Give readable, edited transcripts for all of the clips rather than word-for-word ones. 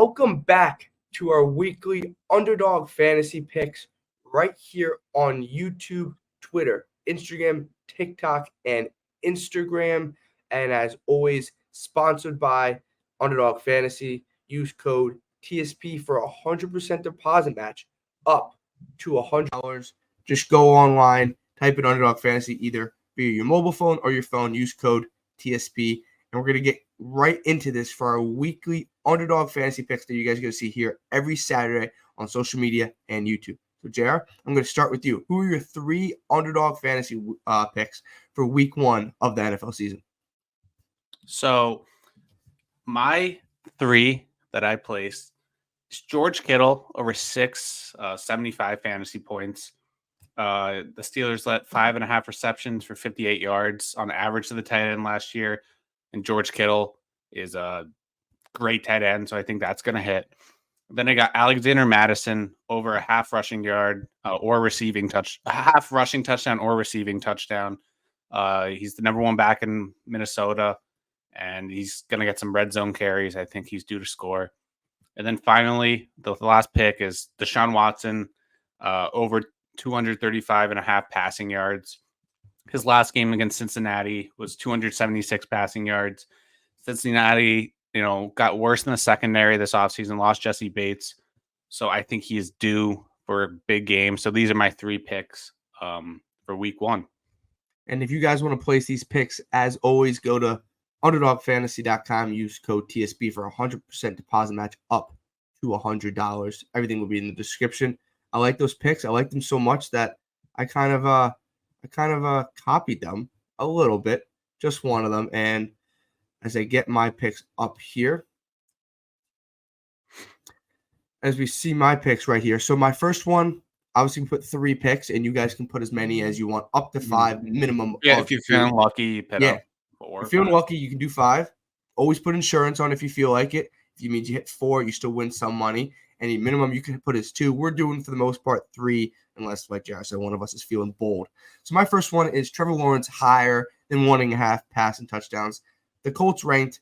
Welcome back to our weekly Underdog Fantasy picks right here on YouTube, Twitter, Instagram, TikTok, and Instagram. And as always, sponsored by Underdog Fantasy. Use code TSP for a 100% deposit match up to $100. Just go online, type in Underdog Fantasy either via your mobile phone or your phone. Use code TSP. And we're going to get right into this for our weekly Underdog Fantasy picks that you guys are going to see here every Saturday on social media and YouTube. So, JR, I'm going to start with you. Who are your 3 Underdog Fantasy picks for week 1 of the NFL season? So, my 3 that I placed is George Kittle over 75 fantasy points. The Steelers let 5.5 receptions for 58 yards on average to the tight end last year. And George Kittle is a great tight end, so I think that's going to hit. Then I got Alexander Mattison over a half rushing touchdown or receiving touchdown. He's the number 1 back in Minnesota, and he's going to get some red zone carries. I think he's due to score. And then finally, the last pick is Deshaun Watson over 235.5 passing yards. His last game against Cincinnati was 276 passing yards. Cincinnati, got worse in the secondary this offseason, lost Jesse Bates. So I think he is due for a big game. So these are my 3 picks for week 1. And if you guys want to place these picks, as always, go to UnderDogFantasy.com. Use code TSB for a 100% deposit match up to $100. Everything will be in the description. I like those picks. I like them so much that I kind of copied them a little bit, just one of them. And as I get my picks up here, as we see my picks right here. So my first one, obviously put 3 picks, and you guys can put as many as you want, up to 5 minimum. Yeah, if you're feeling lucky, you put up 4. If you're feeling lucky, you can do 5. Always put insurance on if you feel like it. If you mean you hit 4, you still win some money. Any minimum you can put is 2. We're doing, for the most part, 3, unless, like Jared said, one of us is feeling bold. So my first one is Trevor Lawrence higher than 1.5 passing touchdowns. The Colts ranked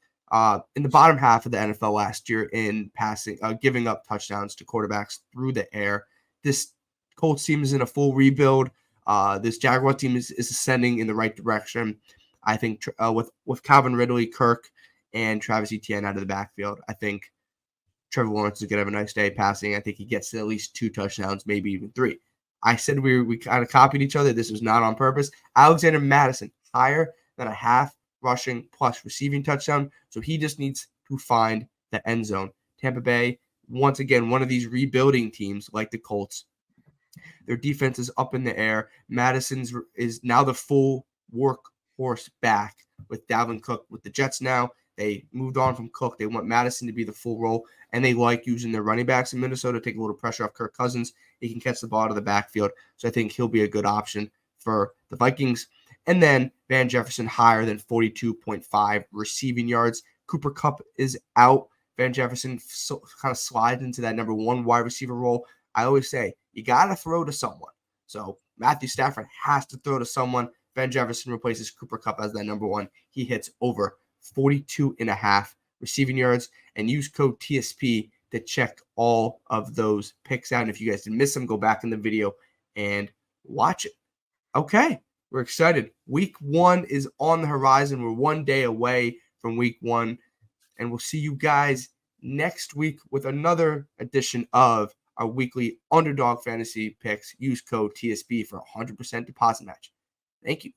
in the bottom half of the NFL last year in passing, giving up touchdowns to quarterbacks through the air. This Colts team is in a full rebuild. This Jaguar team is ascending in the right direction. I think with Calvin Ridley, Kirk, and Travis Etienne out of the backfield, I think Trevor Lawrence is going to have a nice day passing. I think he gets to at least 2 touchdowns, maybe even 3. I said we kind of copied each other. This was not on purpose. Alexander Mattison, higher than a half rushing plus receiving touchdown. So he just needs to find the end zone. Tampa Bay, once again, one of these rebuilding teams like the Colts. Their defense is up in the air. Madison's is now the full workhorse back with Dalvin Cook with the Jets now. They moved on from Cook. They want Madison to be the full role, and they like using their running backs in Minnesota to take a little pressure off Kirk Cousins. He can catch the ball out of the backfield, so I think he'll be a good option for the Vikings. And then Van Jefferson higher than 42.5 receiving yards. Cooper Kupp is out. Van Jefferson kind of slides into that number 1 wide receiver role. I always say, you got to throw to someone. So Matthew Stafford has to throw to someone. Van Jefferson replaces Cooper Kupp as that number 1. He hits over 42.5 receiving yards. And use code TSP to check all of those picks out. And if you guys didn't miss them, go back in the video and watch it. Okay, we're excited. Week 1 is on the horizon. We're 1 day away from week 1. And we'll see you guys next week with another edition of our weekly Underdog Fantasy picks. Use code TSB for a 100% deposit match. Thank you.